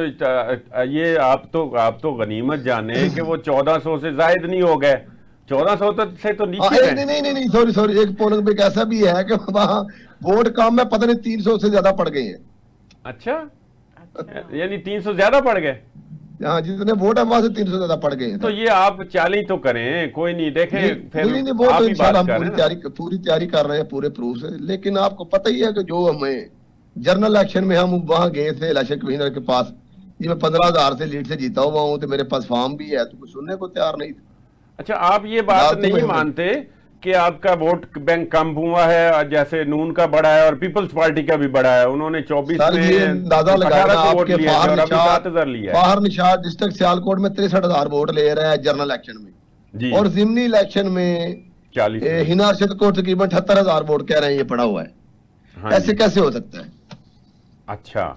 یہ آپ تو غنیمت جانے کہ وہ 1400 سے زائد نہیں ہو گئے, 1400 سے تو نیچے ہیں. نہیں, سوری, ایک پولنگ پہ ایسا بھی ہے کہ وہاں ووٹ کام میں پتہ نہیں 300 سے زیادہ پڑ گئے ہیں. اچھا, یعنی 300 زیادہ پڑ گئے. ہاں, جتنے ووٹ ہیں وہاں سے 300 زیادہ پڑ گئے ہیں. تو یہ آپ چالی تو کریں, کوئی نہیں, دیکھیں نہیں, وہ تو انشاءاللہ ہم پوری تیاری کر رہے ہیں پورے پروف سے. لیکن آپ کو پتہ ہی ہے کہ جو ہمیں جنرل الیکشن میں ہم وہاں گئے تھے الیکشن کمشنر کے پاس, یہ میں 15,000 سے لیڈ سے جیتا ہوا ہوں, تو میرے پاس فارم بھی ہے, تو کچھ سننے کو تیار نہیں تھا. اچھا, آپ یہ بات نہیں مانتے کہ آپ کا ووٹ بینک کم ہوا ہے جیسے نون کا بڑا ہے اور پیپلز پارٹی کا بھی بڑا ہے. انہوں نے 24 میں 18 ووٹ لیے اور ابھی 7000 لیا ہے. باہر نشاد ڈسٹرکٹ سیالکوٹ میں 63,000 ووٹ لے رہا ہے جنرل الیکشن میں, اور ضمنی الیکشن میں 40 ہنا ارشد کو تقریباً 78,000 ووٹ کہہ رہے ہیں یہ پڑا ہوا ہے. ایسے کیسے ہو سکتا ہے؟ اچھا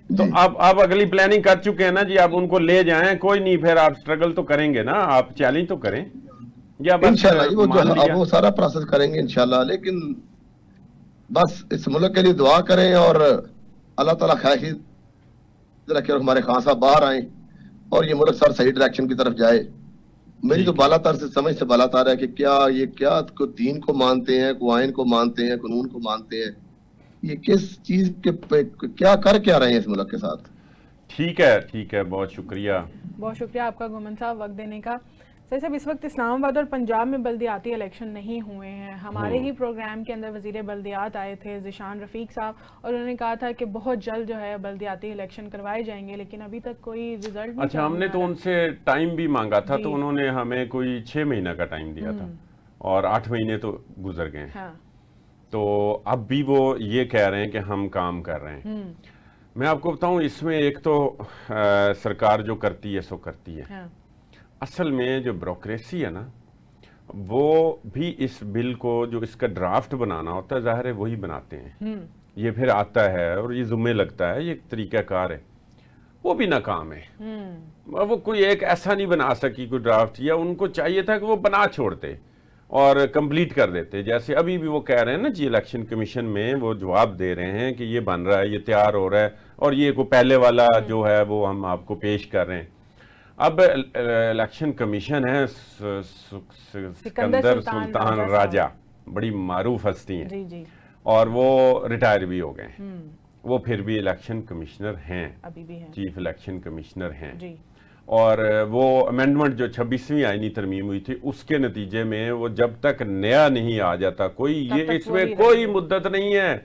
تو آپ اگلی پلاننگ کر چکے ہیں نا جی, آپ ان کو لے جائیں, کوئی نہیں, پھر آپ سٹرگل تو کریں گے نا, آپ چیلنج تو کریں یا بس انشاءاللہ وہ سارا پروسیس کریں گے انشاءاللہ. لیکن بس اس ملک کے لیے دعا کریں اور اللہ تعالیٰ خواہش رکھے اور ہمارے خان صاحب باہر آئیں اور یہ ملک سر صحیح ڈائریکشن کی طرف جائے. میری تو بالا تر سے سمجھ سے بالا تر ہے کہ کیا کو دین کو مانتے ہیں, کو آئین کو مانتے ہیں, قانون کو مانتے ہیں, یہ کس چیز کے کیا رہے ہیں اس ملک کے ساتھ. ٹھیک ہے, بہت شکریہ آپ کا گومن صاحب وقت دینے کا. سر صاحب, اس وقت اسلام آباد اور پنجاب میں بلدیاتی الیکشن نہیں ہوئے ہیں. ہمارے ہی پروگرام کے اندر وزیر بلدیات آئے تھے ذیشان رفیق صاحب, اور انہوں نے کہا تھا کہ بہت جلد جو ہے بلدیاتی الیکشن کروائے جائیں گے, لیکن ابھی تک کوئی رزلٹ نہیں. اچھا, ہم نے تو ان سے ٹائم بھی مانگا تھا تو انہوں نے ہمیں کوئی 6 مہینہ کا ٹائم دیا تھا اور 8 مہینے تو گزر گئے. تو اب بھی وہ یہ کہہ رہے ہیں کہ ہم کام کر رہے ہیں. میں آپ کو بتاؤں, اس میں ایک تو سرکار جو کرتی ہے سو کرتی ہے. اصل میں جو بیوروکریسی ہے نا, وہ بھی اس بل کو جو اس کا ڈرافٹ بنانا ہوتا ہے ظاہر ہے وہی بناتے ہیں. یہ پھر آتا ہے اور یہ ذمہ لگتا ہے, یہ ایک طریقہ کار ہے, وہ بھی ناکام ہے. وہ کوئی ایک ایسا نہیں بنا سکی کوئی ڈرافٹ, یا ان کو چاہیے تھا کہ وہ بنا چھوڑتے اور کمپلیٹ کر دیتے. جیسے ابھی بھی وہ کہہ رہے ہیں نا جی, الیکشن کمیشن میں وہ جواب دے رہے ہیں کہ یہ بن رہا ہے, یہ تیار ہو رہا ہے, اور یہ کو پہلے والا جو ہے وہ ہم آپ کو پیش کر رہے ہیں. اب الیکشن کمیشن ہے سکندر سلطان راجہ, بڑی معروف ہستی ہیں, اور وہ ریٹائر بھی ہو گئے ہیں. وہ پھر بھی الیکشن کمشنر ہیں, چیف الیکشن کمشنر ہیں. اور وہ امینڈمنٹ جو 26ویں آئینی ترمیم ہوئی تھی, اس کے نتیجے میں وہ جب تک نیا نہیں آ جاتا کوئی, یہ اس میں کوئی مدت نہیں ہے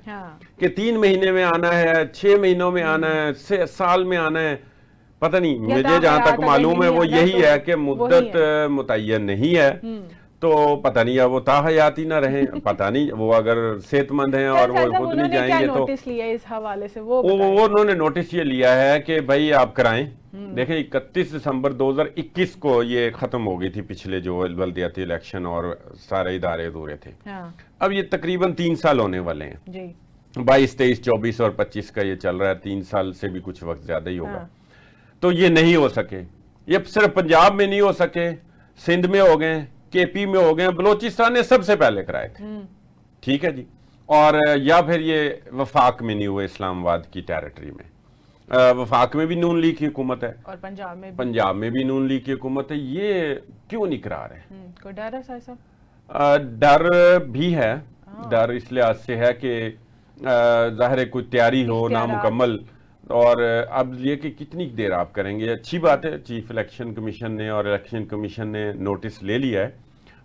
کہ 3 مہینے میں آنا ہے, 6 مہینوں میں آنا ہے, سال میں آنا ہے. پتہ نہیں, مجھے جہاں تک معلوم ہے وہ یہی ہے کہ مدت متعین نہیں ہے. تو پتہ نہیں ہے وہ تا حیات ہی نہ رہیں, پتہ نہیں وہ اگر صحت مند ہیں اور وہ خود نہیں جائیں گے. تو نوٹس لیا اس حوالے سے وہ انہوں نے نوٹس یہ لیا ہے کہ بھائی آپ کرائیں. دیکھیں 31 دسمبر 2021 کو یہ ختم ہو گئی تھی پچھلے جو بلدیاتی الیکشن, اور سارے ادارے ادھورے تھے. اب یہ تقریباً 3 سال ہونے والے ہیں, 22, 23, 24 اور 25 کا یہ چل رہا ہے. 3 سال سے بھی کچھ وقت زیادہ ہی ہوگا. تو یہ نہیں ہو سکے. یہ صرف پنجاب میں نہیں ہو سکے, سندھ میں ہو گئے, کے پی میں ہو گئے, بلوچستان نے سب سے پہلے کرائے تھے. ٹھیک ہے جی. اور یا پھر یہ وفاق میں نہیں ہوئے, اسلام آباد کی ٹیریٹری میں. وفاق میں بھی نون لیگ کی حکومت ہے, اور پنجاب میں بھی نون لیگ کی حکومت ہے. یہ کیوں نہیں کرا رہے؟ کوئی ڈر ہے صاحب؟ ڈر بھی ہے. ڈر اس لحاظ سے ہے کہ ظاہر ہے کوئی تیاری ہو نامکمل, اور اب یہ کہ کتنی دیر آپ کریں گے. اچھی بات ہے, چیف الیکشن کمیشن نے اور الیکشن کمیشن نے نوٹس لے لیا ہے,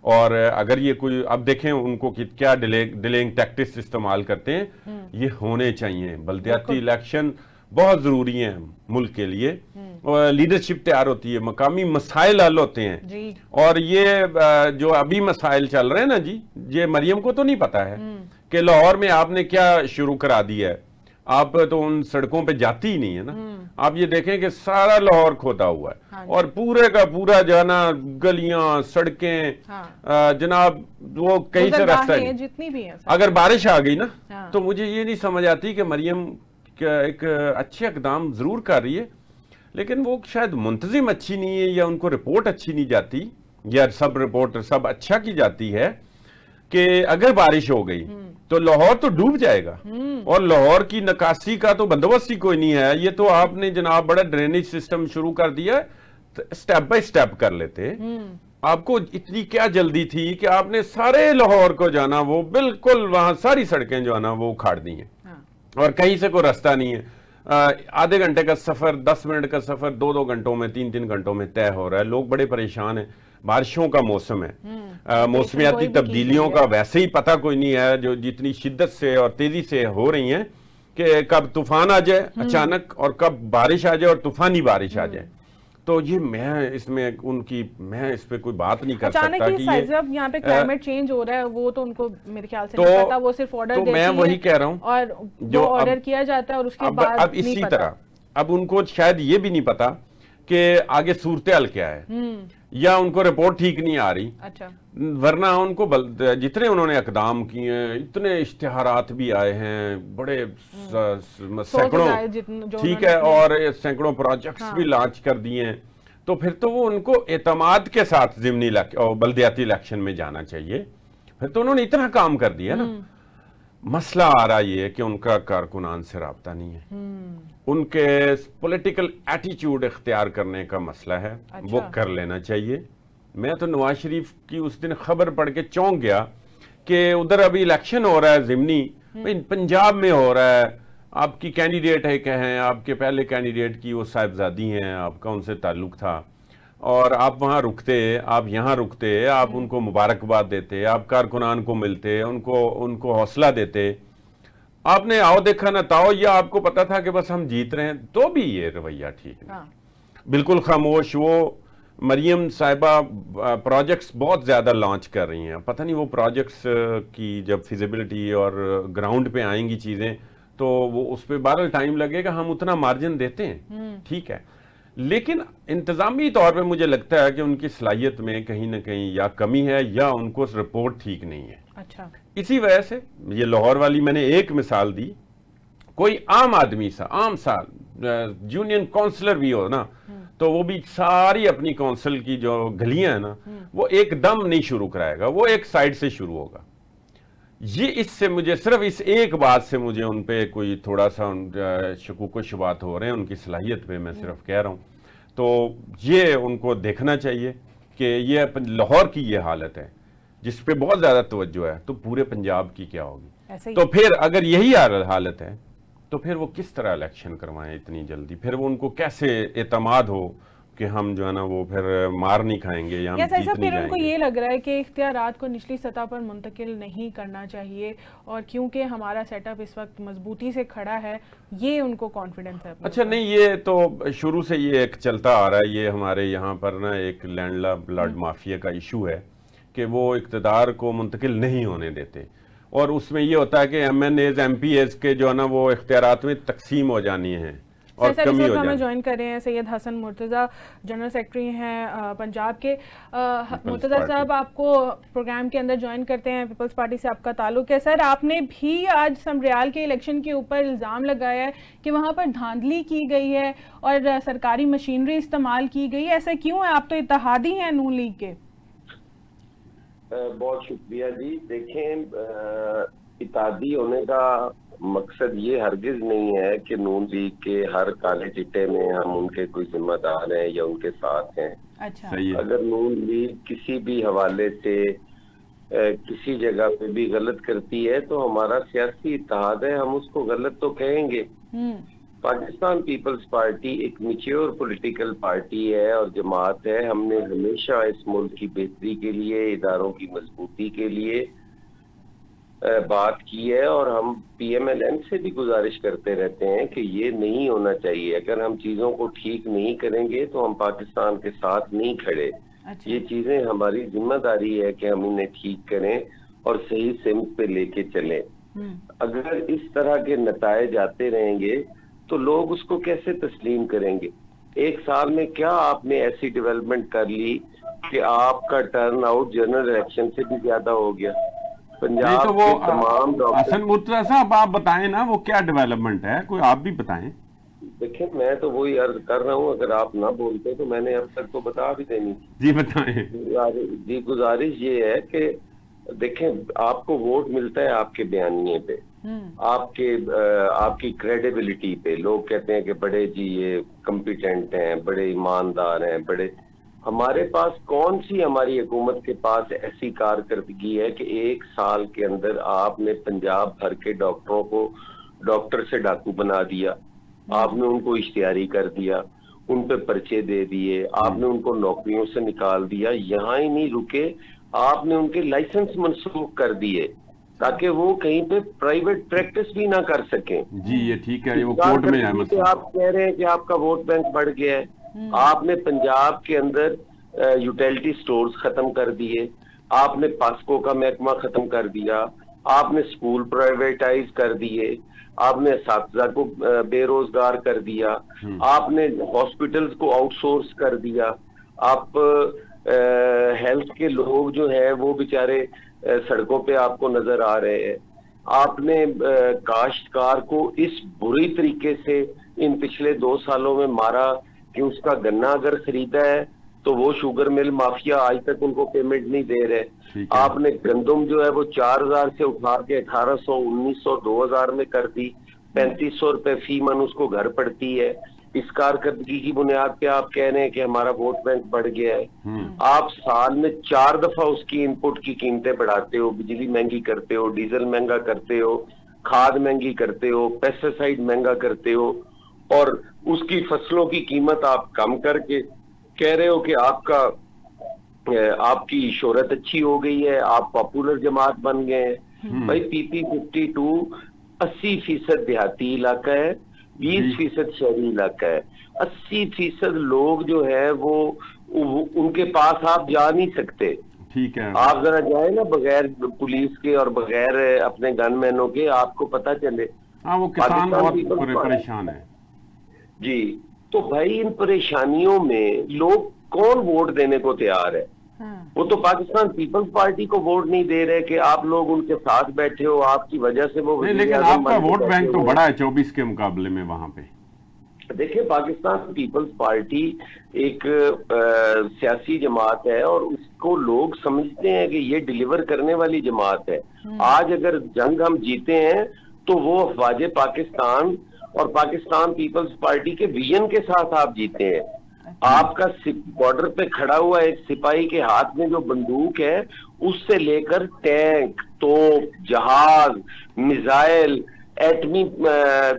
اور اگر یہ کوئی, اب دیکھیں ان کو کیا ڈیلینگ ٹیکٹکس استعمال کرتے ہیں. یہ ہونے چاہیے. بلدیاتی الیکشن بہت ضروری ہیں ملک کے لیے, اور لیڈرشپ تیار ہوتی ہے, مقامی مسائل حل ہوتے ہیں. اور یہ جو ابھی مسائل چل رہے ہیں نا جی, یہ مریم کو تو نہیں پتا ہے کہ لاہور میں آپ نے کیا شروع کرا دیا ہے. آپ تو ان سڑکوں پہ جاتی ہی نہیں ہے نا. آپ یہ دیکھیں کہ سارا لاہور کھودا ہوا ہے, اور پورے کا پورا جانا گلیاں سڑکیں جناب, وہ کہیں سے راستہ نہیں. اگر بارش آ گئی نا تو مجھے یہ نہیں سمجھ آتی کہ مریم ایک اچھے اقدام ضرور کر رہی ہے, لیکن وہ شاید منتظم اچھی نہیں ہے, یا ان کو رپورٹ اچھی نہیں جاتی, یا رپورٹ سب اچھا کی جاتی ہے کہ اگر بارش ہو گئی تو لاہور تو ڈوب جائے گا, اور لاہور کی نکاسی کا تو بندوبست ہی کوئی نہیں ہے. یہ تو آپ نے جناب بڑا ڈرینیج سسٹم شروع کر دیا, سٹیپ بائی سٹیپ کر لیتے. آپ کو اتنی کیا جلدی تھی کہ آپ نے سارے لاہور کو جانا, وہ بالکل وہاں ساری سڑکیں جو ہے نا وہ اکھاڑ دی ہیں, اور کہیں سے کوئی راستہ نہیں ہے. آدھے گھنٹے کا سفر, 10 منٹ کا سفر 2 گھنٹوں میں, 3 گھنٹوں میں طے ہو رہا ہے. لوگ بڑے پریشان ہیں. بارشوں کا موسم ہے, موسمیاتی تبدیلیوں کا ویسے ہی پتہ کوئی نہیں ہے, جو جتنی شدت سے اور تیزی سے ہو رہی ہیں کہ کب طوفان آ جائے اچانک, اور کب بارش آ جائے اور طوفانی بارش آ جائے. تو یہ میں اس پہ کوئی بات نہیں کر سکتا کہ یہاں پہ کلائمیٹ چینج ہو رہا ہے، وہ تو ان کو میرے خیال سے نہیں پتا، وہ صرف آرڈر دیتی ہے، میں وہی کہہ رہا ہوں، اور جو آرڈر کیا جاتا ہے اور اس کے بعد اب اسی طرح اب ان کو شاید یہ بھی نہیں پتا کہ آگے صورتحال کیا ہے، یا ان کو رپورٹ ٹھیک نہیں آ رہی، ورنہ ان کو جتنے انہوں نے اقدام کیے ہیں، اتنے اشتہارات بھی آئے ہیں بڑے سینکڑوں، ٹھیک ہے، اور سینکڑوں پروجیکٹس بھی لانچ کر دیے ہیں، تو پھر تو وہ ان کو اعتماد کے ساتھ ضمنی بلدیاتی الیکشن میں جانا چاہیے، پھر تو انہوں نے اتنا کام کر دیا نا۔ مسئلہ آ رہا یہ ہے کہ ان کا کارکنان سے رابطہ نہیں ہے، ان کے پولیٹیکل ایٹیچیوڈ اختیار کرنے کا مسئلہ ہے، وہ کر لینا چاہیے۔ میں تو نواز شریف کی اس دن خبر پڑھ کے چونک گیا کہ ادھر ابھی الیکشن ہو رہا ہے ضمنی، پنجاب میں ہو رہا ہے، آپ کی کینڈیڈیٹ ہے کہ ہیں، آپ کے پہلے کینڈیڈیٹ کی وہ صاحبزادی ہیں، آپ کا ان سے تعلق تھا، اور آپ وہاں رکتے، آپ یہاں رکتے، آپ ان کو مبارکباد دیتے، آپ کارکنان کو ملتے، ان کو حوصلہ دیتے، آپ نے آؤ دیکھا نہ تاؤ، یا آپ کو پتا تھا کہ بس ہم جیت رہے ہیں، تو بھی یہ رویہ ٹھیک نہیں، بالکل خاموش۔ وہ مریم صاحبہ پروجیکٹس بہت زیادہ لانچ کر رہی ہیں، پتہ نہیں وہ پروجیکٹس کی جب فیزیبلٹی اور گراؤنڈ پہ آئیں گی چیزیں تو وہ اس پہ بہرحال ٹائم لگے گا، ہم اتنا مارجن دیتے ہیں، ٹھیک ہے، لیکن انتظامی طور پہ مجھے لگتا ہے کہ ان کی صلاحیت میں کہیں نہ کہیں یا کمی ہے یا ان کو رپورٹ ٹھیک نہیں ہے۔ اچھا، اسی وجہ سے یہ لاہور والی میں نے ایک مثال دی، کوئی عام آدمی عام یونین کونسلر بھی ہو نا، تو وہ بھی ساری اپنی کونسل کی جو گلیاں ہیں نا، وہ ایک دم نہیں شروع کرائے گا، وہ ایک سائڈ سے شروع ہوگا۔ یہ اس سے مجھے صرف اس ایک بات سے مجھے ان پہ کوئی تھوڑا سا شکوک و شبہات ہو رہے ہیں، ان کی صلاحیت پہ میں صرف کہہ رہا ہوں۔ تو یہ ان کو دیکھنا چاہیے کہ یہ لاہور کی یہ حالت ہے جس پہ بہت زیادہ توجہ ہے، تو پورے پنجاب کی کیا ہوگی؟ تو پھر اگر یہی حالت ہے تو پھر وہ کس طرح الیکشن کروائیں اتنی جلدی؟ پھر وہ ان کو کیسے اعتماد ہو کہ ہم جو ہے نا وہ پھر مار نہیں کھائیں گے یا ہم جیت نہیں جائیں گے؟ پھر ان کو یہ لگ رہا ہے کہ اختیارات کو نچلی سطح پر منتقل نہیں کرنا چاہیے، اور کیونکہ ہمارا سیٹ اپ اس وقت مضبوطی سے کھڑا ہے، یہ ان کو کانفیڈنس ہے۔ اچھا نہیں، یہ تو شروع سے یہ ایک چلتا آ رہا ہے، یہ ہمارے یہاں پر نا ایک لینڈ لارڈ مافیا کا ایشو ہے کہ وہ اقتدار کو منتقل نہیں ہونے دیتے، اور اس میں یہ ہوتا ہے کہ M N is M P is کے جو ہے نا وہ اختیارات میں تقسیم ہو جانی ہیں اور کمی ہو جانی ہے۔ جوائن کر رہے ہیں سید حسن مرتضیٰ، جنرل سیکرٹری ہیں پنجاب کے۔ مرتضیٰ صاحب، آپ کو پروگرام کے اندر جوائن کرتے ہیں، پیپلز پارٹی سے آپ کا تعلق ہے۔ سر، آپ نے بھی آج سمریال کے الیکشن کے اوپر الزام لگایا ہے کہ وہاں پر دھاندلی کی گئی ہے اور سرکاری مشینری استعمال کی گئی ہے، ایسا کیوں ہے؟ آپ تو اتحادی ہیں نون لیگ کے۔ بہت شکریہ جی۔ دیکھیں، اتحادی ہونے کا مقصد یہ ہرگز نہیں ہے کہ نون لیگ کے ہر کالے چٹے میں ہم ان کے کوئی ذمہ دار ہیں یا ان کے ساتھ ہیں۔ اگر نون لیگ کسی بھی حوالے سے کسی جگہ پہ بھی غلط کرتی ہے تو ہمارا سیاسی اتحاد ہے، ہم اس کو غلط تو کہیں گے۔ پاکستان پیپلز پارٹی ایک میچیور پولیٹیکل پارٹی ہے اور جماعت ہے۔ ہم نے ہمیشہ اس ملک کی بہتری کے لیے، اداروں کی مضبوطی کے لیے بات کی ہے، اور ہم پی ایم ایل این سے بھی گزارش کرتے رہتے ہیں کہ یہ نہیں ہونا چاہیے۔ اگر ہم چیزوں کو ٹھیک نہیں کریں گے تو ہم پاکستان کے ساتھ نہیں کھڑے۔ یہ چیزیں ہماری ذمہ داری ہے کہ ہم انہیں ٹھیک کریں اور صحیح سمت پہ لے کے چلیں۔ اگر اس طرح کے نتائج آتے رہیں گے تو لوگ اس کو کیسے تسلیم کریں گے؟ ایک سال میں کیا آپ نے ایسی ڈیولپمنٹ کر لی کہ آپ کا ٹرن آؤٹ جنرل الیکشن سے بھی زیادہ ہو گیا؟ پنجاب کے تمام حسن مرتضیٰ صاحب، آپ بتائیں نا وہ کیا ڈیولپمنٹ ہے، کوئی آپ بھی بتائیں۔ دیکھیں، میں تو وہی عرض کر رہا ہوں، اگر آپ نہ بولتے تو میں نے اب تک تو بتا بھی دینی تھی۔ جی بتائیں۔ جی، گزارش یہ ہے کہ دیکھیں، آپ کو ووٹ ملتا ہے آپ کے بیانیے پہ، آپ کی کریڈیبلٹی پہ۔ لوگ کہتے ہیں کہ بڑے جی یہ کمپیٹنٹ ہیں، بڑے ایماندار ہیں، بڑے۔ ہمارے پاس کون سی، ہماری حکومت کے پاس ایسی کارکردگی ہے کہ ایک سال کے اندر آپ نے پنجاب بھر کے ڈاکٹروں کو ڈاکٹر سے ڈاکو بنا دیا، آپ نے ان کو اشتہاری کر دیا، ان پہ پرچے دے دیے، آپ نے ان کو نوکریوں سے نکال دیا۔ یہاں ہی نہیں رکے، آپ نے ان کے لائسنس منسوخ کر دیے تاکہ وہ کہیں پہ پرائیویٹ پریکٹس بھی نہ کر سکیں۔ جی یہ ٹھیک ہے، وہ کورٹ میں ہے۔ آپ کہہ رہے ہیں کہ آپ کا ووٹ بینک بڑھ گیا ہے، آپ نے پنجاب کے اندر یوٹیلٹی سٹورز ختم کر دیے, آپ نے پاسکو کا محکمہ ختم کر دیا, آپ نے اسکول پرائیویٹائز کر دیے, آپ نے اساتذہ کو بے روزگار کر دیا, آپ نے ہاسپٹلز کو آؤٹ سورس کر دیا, آپ ہیلتھ کے لوگ جو ہیں وہ بیچارے سڑکوں پہ آپ کو نظر آ رہے ہیں. آپ نے کاشتکار کو اس بری طریقے سے ان پچھلے 2 سالوں میں مارا کہ اس کا گنا اگر خریدا ہے تو وہ شوگر مل مافیا آج تک ان کو پیمنٹ نہیں دے رہے. آپ نے گندم جو ہے وہ 4000 سے اٹھا کے 1800, 1900, 2000 میں کر دی, 3500 روپے فی من اس کو گھر پڑتی ہے. اس کارکردگی کی بنیاد پہ آپ کہہ رہے ہیں کہ ہمارا ووٹ بینک بڑھ گیا ہے. آپ سال میں 4 دفعہ اس کی ان پٹ کی قیمتیں بڑھاتے ہو, بجلی مہنگی کرتے ہو, ڈیزل مہنگا کرتے ہو, کھاد مہنگی کرتے ہو, پیسٹیسائڈ مہنگا کرتے ہو, اور اس کی فصلوں کی قیمت آپ کم کر کے کہہ رہے ہو کہ آپ کی شہرت اچھی ہو گئی ہے, آپ پاپولر جماعت بن گئے ہیں. بھائی PP52 80% دیہاتی علاقہ ہے, 20% شہری علاقہ ہے. 80% لوگ جو ہے وہ ان کے پاس آپ جا نہیں سکتے. ٹھیک ہے, آپ ذرا جائیں نا بغیر پولیس کے اور بغیر اپنے گن مینوں کے, آپ کو پتہ چلے. ہاں وہ کسان بہت پریشان ہے. جی, تو بھائی ان پریشانیوں میں لوگ کون ووٹ دینے کو تیار ہے؟ وہ تو پاکستان پیپلز پارٹی کو ووٹ نہیں دے رہے کہ آپ لوگ ان کے ساتھ بیٹھے ہو, آپ کی وجہ سے وہ. لیکن آپ کا ووٹ بینک تو بڑا ہے 24 کے مقابلے میں وہاں پہ. دیکھیں, پاکستان پیپلز پارٹی ایک سیاسی جماعت ہے اور اس کو لوگ سمجھتے ہیں کہ یہ ڈیلیور کرنے والی جماعت ہے. آج اگر جنگ ہم جیتے ہیں تو وہ افواج پاکستان اور پاکستان پیپلز پارٹی کے ویژن کے ساتھ آپ جیتے ہیں. آپ کا بارڈر پہ کھڑا ہوا ایک سپاہی کے ہاتھ میں جو بندوق ہے, اس سے لے کر ٹینک, توپ, جہاز, میزائل, ایٹمی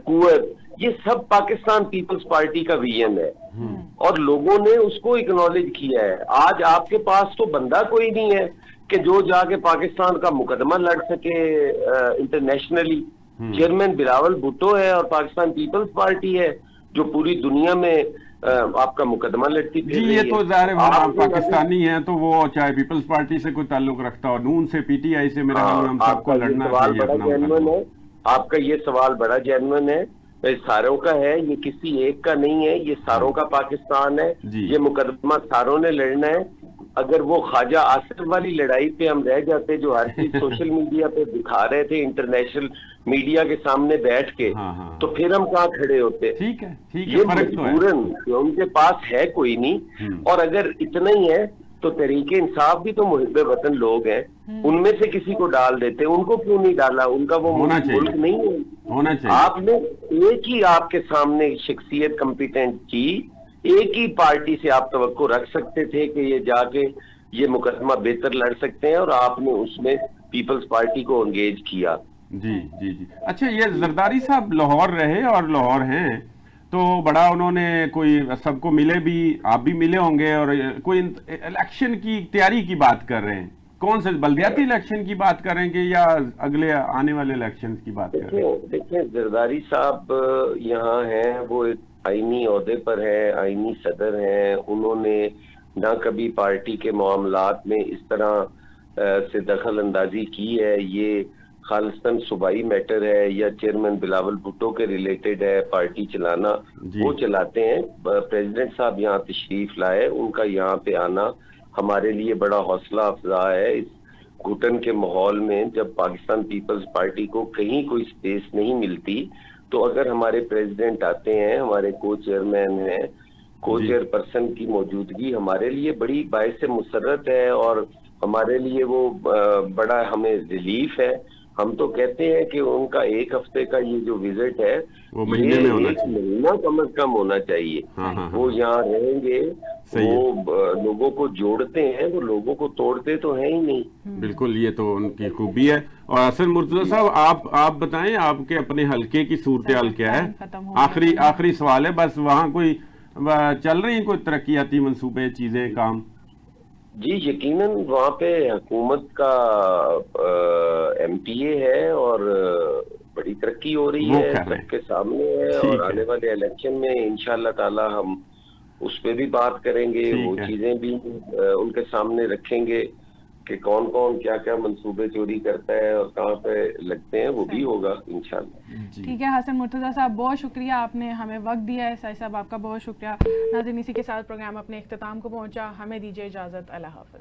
قوت, یہ سب پاکستان پیپلز پارٹی کا ویژن ہے اور لوگوں نے اس کو اکنالج کیا ہے. آج آپ کے پاس تو بندہ کوئی نہیں ہے کہ جو جا کے پاکستان کا مقدمہ لڑ سکے انٹرنیشنلی. چیئرمین بلاول بھٹو ہے اور پاکستان پیپلز پارٹی ہے جو پوری دنیا میں آپ کا مقدمہ لڑتی پھر رہی ہے. یہ تو ظاہر ہے پاکستانی ہیں تو وہ چاہے پیپلز پارٹی سے کوئی تعلق رکھتا ہو, نون سے, PTI سے, میرے خیال میں ہم سب کو لڑنا چاہیے اپنا مقدمہ. آپ کا یہ سوال بڑا جینوئن ہے, ساروں کا ہے, یہ کسی ایک کا نہیں ہے, یہ ساروں کا پاکستان ہے. یہ مقدمہ ساروں نے لڑنا ہے. اگر وہ خواجہ آصف والی لڑائی پہ ہم رہ جاتے جو ہر چیز سوشل میڈیا پہ دکھا رہے تھے انٹرنیشنل میڈیا کے سامنے بیٹھ کے, تو پھر ہم کہاں کھڑے ہوتے. یہ مجبوراً ان کے پاس ہے کوئی نہیں. اور اگر اتنا ہی ہے تو تحریک انصاف بھی تو محب وطن لوگ ہیں, ان میں سے کسی کو ڈال دیتے. ان کو کیوں نہیں ڈالا؟ ان کا وہ ملک نہیں ہے. آپ نے ایک ہی آپ کے سامنے شخصیت کمپیٹنٹ کی, ایک ہی پارٹی سے آپ توقع رکھ سکتے تھے کہ یہ جا کے یہ مقدمہ بہتر لڑ سکتے ہیں, اور آپ نے اس میں پیپلز پارٹی کو انگیج کیا. جی جی جی. اچھا, یہ زرداری صاحب لاہور رہے اور لاہور ہیں تو بڑا انہوں نے کوئی سب کو ملے بھی, آپ بھی ملے ہوں گے, اور کوئی الیکشن کی تیاری کی بات کر رہے ہیں. کون سے بلدیاتی الیکشن کی بات کر رہے ہیں کہ یا اگلے آنے والے الیکشن کی بات کر رہے ہیں؟ دیکھیں, زرداری صاحب یہاں ہیں, وہ ایک آئینی عہدے پر ہیں, آئینی صدر ہیں. انہوں نے نہ کبھی پارٹی کے معاملات میں اس طرح سے دخل اندازی کی ہے. یہ خالصتاً صوبائی میٹر ہے یا چیئرمین بلاول بھٹو کے ریلیٹڈ ہے پارٹی چلانا, وہ چلاتے ہیں. پریزیڈنٹ صاحب یہاں تشریف لائے, ان کا یہاں پہ آنا ہمارے لیے بڑا حوصلہ افزا ہے. اس گھٹن کے ماحول میں جب پاکستان پیپلز پارٹی کو کہیں کوئی سپیس نہیں ملتی, تو اگر ہمارے پریزیڈنٹ آتے ہیں, ہمارے کو چیئرمین ہیں, کو چیئر پرسن کی موجودگی ہمارے لیے بڑی باعث مسرت ہے, اور ہمارے لیے وہ بڑا ہمیں ریلیف ہے. ہم تو کہتے ہیں کہ ان کا 1 ہفتے کا یہ جو وزٹ ہے یہ 1 مہینہ کم از کم ہونا چاہیے. وہ یہاں رہیں گے, وہ لوگوں کو جوڑتے ہیں, وہ لوگوں کو توڑتے تو ہیں ہی نہیں. بالکل, یہ تو ان کی خوبی ہے. اور حسن مرتضی صاحب, آپ بتائیں آپ کے اپنے حلقے کی صورتحال کیا ہے؟ آخری سوال ہے بس. وہاں کوئی چل رہی ہیں کوئی ترقیاتی منصوبے, چیزیں, کام؟ جی یقیناً وہاں پہ حکومت کا MPA ہے اور بڑی ترقی ہو رہی ہے, سب کے سامنے ہے, اور آنے والے الیکشن میں انشاءاللہ تعالی ہم اس پہ بھی بات کریں گے, وہ چیزیں بھی ان کے سامنے رکھیں گے کہ کون کون کیا کیا منصوبے چوری کرتا ہے اور کہاں پہ لگتے ہیں, وہ بھی ہوگا انشاءاللہ. ٹھیک ہے حسن مرتضیٰ صاحب, بہت شکریہ, آپ نے ہمیں وقت دیا ہے. سائی صاحب آپ کا بہت شکریہ. ناظرین اسی کے ساتھ پروگرام اپنے اختتام کو پہنچا, ہمیں دیجیے اجازت, اللہ حافظ.